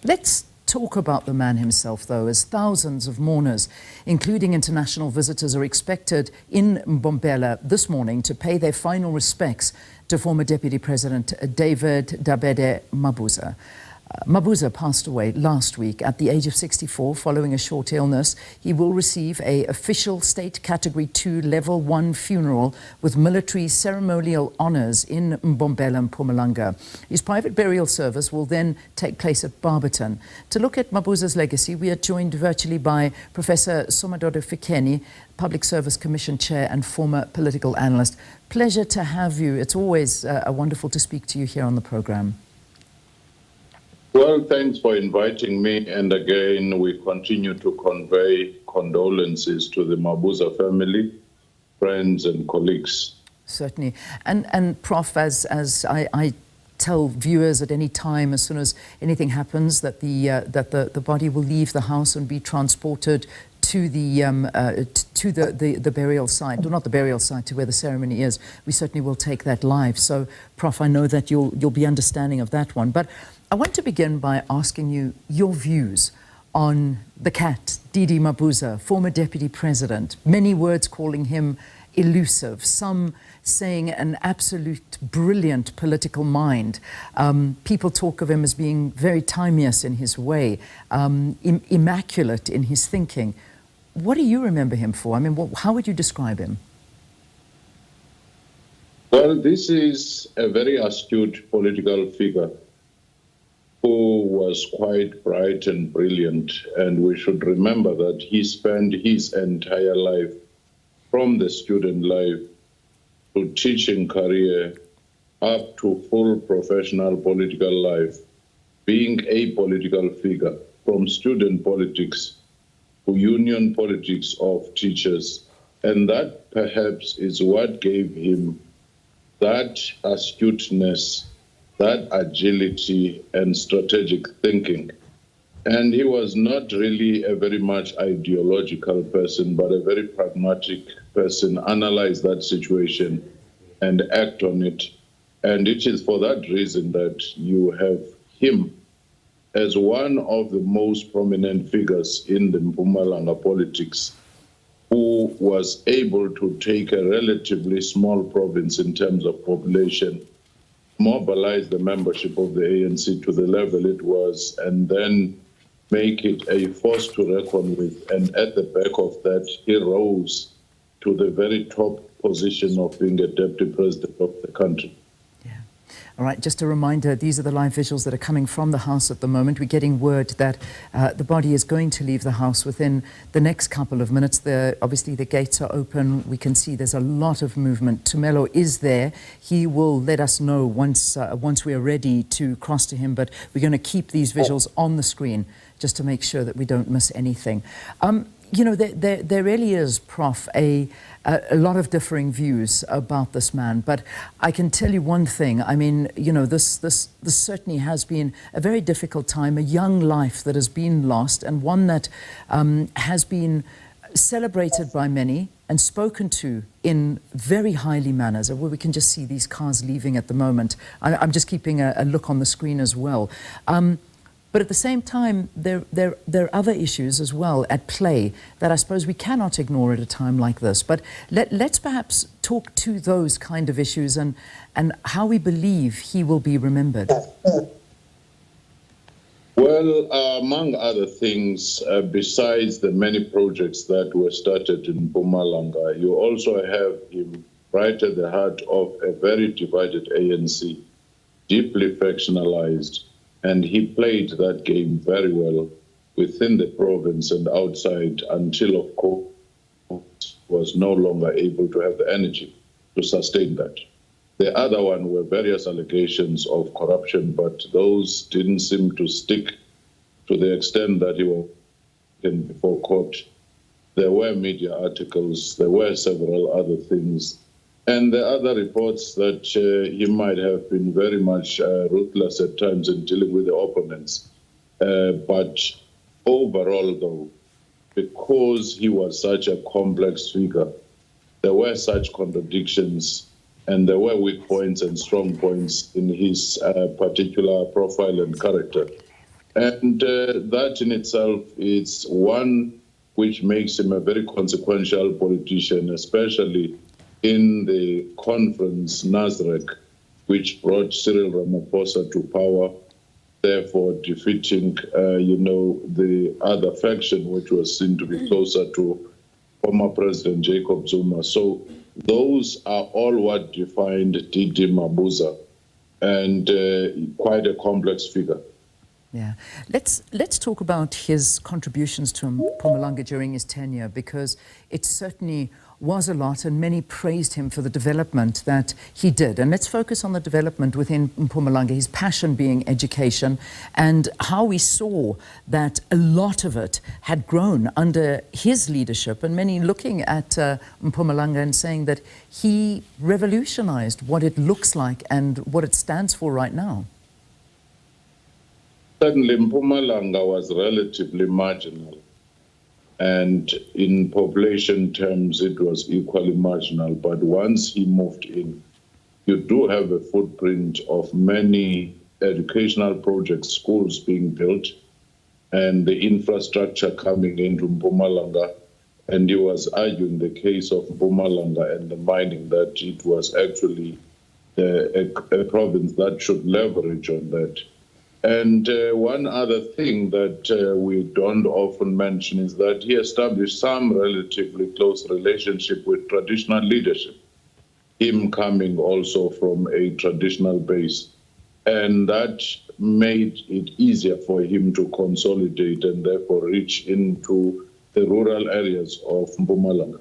Let's talk about the man himself, though, as thousands of mourners, including international visitors, are expected in Mbombela this morning to pay their final respects to former Deputy President David Dabede Mabuza. Mabuza passed away last week at the age of 64 following a short illness. He will receive an official state Category 2 Level 1 funeral with military ceremonial honours in Mbombela, Mpumalanga. His private burial service will then take place at Barberton. To look at Mabuza's legacy, we are joined virtually by Professor Somadoda Fikeni, Public Service Commission Chair and former political analyst. Pleasure to have you. It's always wonderful to speak to you here on the programme. Well, thanks for inviting me. And again, we continue to convey condolences to the Mabuza family, friends and colleagues. Certainly. And Prof, as I tell viewers at any time, as soon as anything happens, that the body will leave the house and be transported to the burial site, or not the burial site, to where the ceremony is. We certainly will take that live. So, Prof, I know that you'll be understanding of that one. But I want to begin by asking you your views on the cat, Didi Mabuza, former deputy president. Many words calling him elusive, some saying an absolute brilliant political mind. People talk of him as being very timeous in his way, immaculate in his thinking. What do you remember him for? I mean, how would you describe him? Well, this is a very astute political figure who was quite bright and brilliant. And we should remember that he spent his entire life, from the student life to teaching career up to full professional political life, being a political figure, from student politics to union politics of teachers. And that perhaps is what gave him that astuteness, that agility and strategic thinking. And he was not really a very much ideological person, but a very pragmatic person, analyze that situation and act on it. And it is for that reason that you have him as one of the most prominent figures in the Mpumalanga politics, who was able to take a relatively small province in terms of population, mobilize the membership of the ANC to the level it was, and then make it a force to reckon with. And at the back of that, he rose to the very top position of being a deputy president of the country. All right, just a reminder, these are the live visuals that are coming from the house at the moment. We're getting word that the body is going to leave the house within the next couple of minutes. Obviously, the gates are open. We can see there's a lot of movement. Tumelo is there. He will let us know once we are ready to cross to him, but we're going to keep these visuals on the screen just to make sure that we don't miss anything. You know, there really is, Prof, a lot of differing views about this man, but I can tell you one thing. I mean, you know, this certainly has been a very difficult time, a young life that has been lost, and one that has been celebrated by many and spoken to in very highly manners. Well, we can just see these cars leaving at the moment. I'm just keeping a look on the screen as well. But at the same time, there are other issues as well at play that I suppose we cannot ignore at a time like this. But let's perhaps talk to those kind of issues and how we believe he will be remembered. Well, among other things, besides the many projects that were started in Mpumalanga, you also have him right at the heart of a very divided ANC, deeply factionalized. And he played that game very well within the province and outside until, of course, was no longer able to have the energy to sustain that. The other one were various allegations of corruption, but those didn't seem to stick to the extent that he was taken before court. There were media articles, there were several other things. And the other reports that he might have been very much ruthless at times in dealing with the opponents. But overall, though, because he was such a complex figure, there were such contradictions, and there were weak points and strong points in his particular profile and character. And that in itself is one which makes him a very consequential politician, especially in the conference Nasrec, which brought Cyril Ramaphosa to power, therefore defeating, the other faction, which was seen to be closer to former President Jacob Zuma. So those are all what defined D.D. Mabuza, and quite a complex figure. Yeah, let's talk about his contributions to Mpumalanga during his tenure, because it certainly was a lot, and many praised him for the development that he did. And let's focus on the development within Mpumalanga, his passion being education, and how we saw that a lot of it had grown under his leadership, and many looking at Mpumalanga and saying that he revolutionized what it looks like and what it stands for right now. Certainly, Mpumalanga was relatively marginal, and in population terms, it was equally marginal. But once he moved in, you do have a footprint of many educational projects, schools being built, and the infrastructure coming into Mpumalanga. And he was arguing the case of Mpumalanga and the mining, that it was actually a province that should leverage on that. And one other thing that we don't often mention is that he established some relatively close relationship with traditional leadership, him coming also from a traditional base. And that made it easier for him to consolidate and therefore reach into the rural areas of Mpumalanga.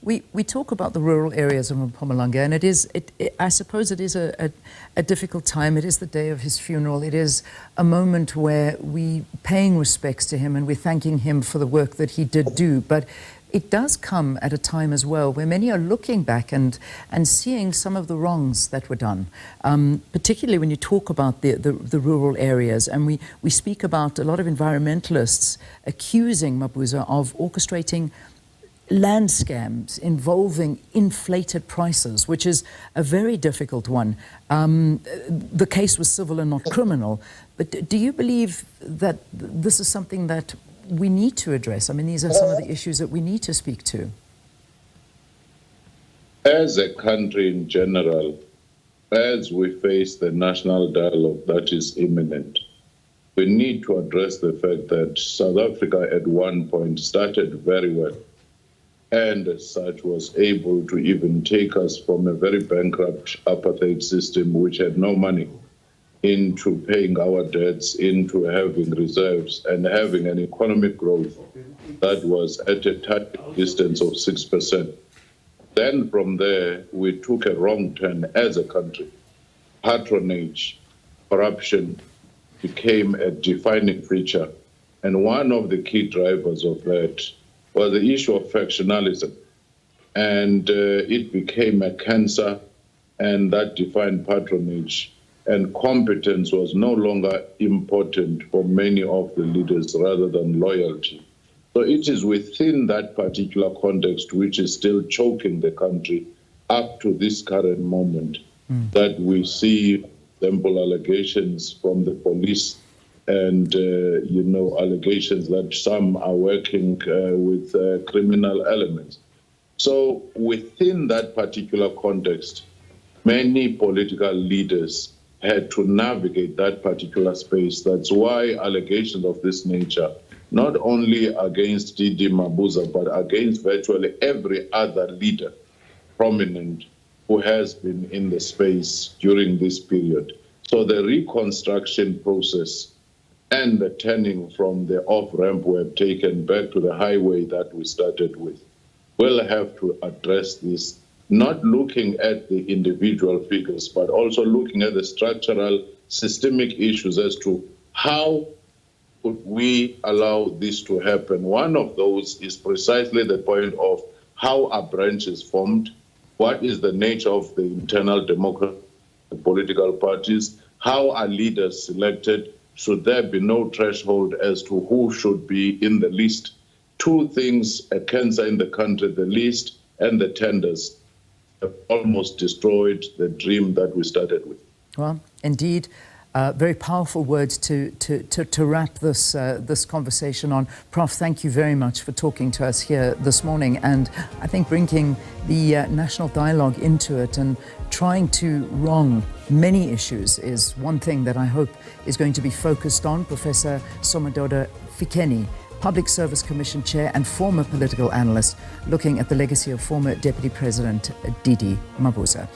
We talk about the rural areas of Mpumalanga, and I suppose it is a difficult time. It is the day of his funeral. It is a moment where we paying respects to him and we're thanking him for the work that he did do. But it does come at a time as well where many are looking back and seeing some of the wrongs that were done, particularly when you talk about the rural areas. And we speak about a lot of environmentalists accusing Mabuza of orchestrating land scams involving inflated prices, which is a very difficult one. The case was civil and not criminal. But do you believe that this is something that we need to address? I mean, these are some of the issues that we need to speak to. As a country in general, as we face the national dialogue that is imminent, we need to address the fact that South Africa at one point started very well, and as such was able to even take us from a very bankrupt apartheid system which had no money into paying our debts, into having reserves and having an economic growth that was at a tight distance of 6%. Then from there, we took a wrong turn as a country. Patronage, corruption became a defining feature. And one of the key drivers of that was the issue of factionalism. And it became a cancer, and that defined patronage. And competence was no longer important for many of the leaders rather than loyalty. So it is within that particular context, which is still choking the country up to this current moment, that we see simple allegations from the police and, allegations that some are working with criminal elements. So within that particular context, many political leaders had to navigate that particular space. That's why allegations of this nature, not only against D.D. Mabuza, but against virtually every other leader, prominent, who has been in the space during this period. So the reconstruction process and the turning from the off-ramp we have taken back to the highway that we started with will have to address this, not looking at the individual figures, but also looking at the structural, systemic issues as to how could we allow this to happen. One of those is precisely the point of how are branches formed, what is the nature of the internal democratic political parties, how are leaders selected, should there be no threshold as to who should be in the list. Two things, a cancer in the country, the list and the tenders, have almost destroyed the dream that we started with. Well, indeed, Very powerful words to wrap this conversation on. Prof, thank you very much for talking to us here this morning, and I think bringing the national dialogue into it and trying to wrong many issues is one thing that I hope is going to be focused on. Professor Somadoda Fikeni, Public Service Commission Chair and former political analyst, looking at the legacy of former Deputy President Didi Mabuza.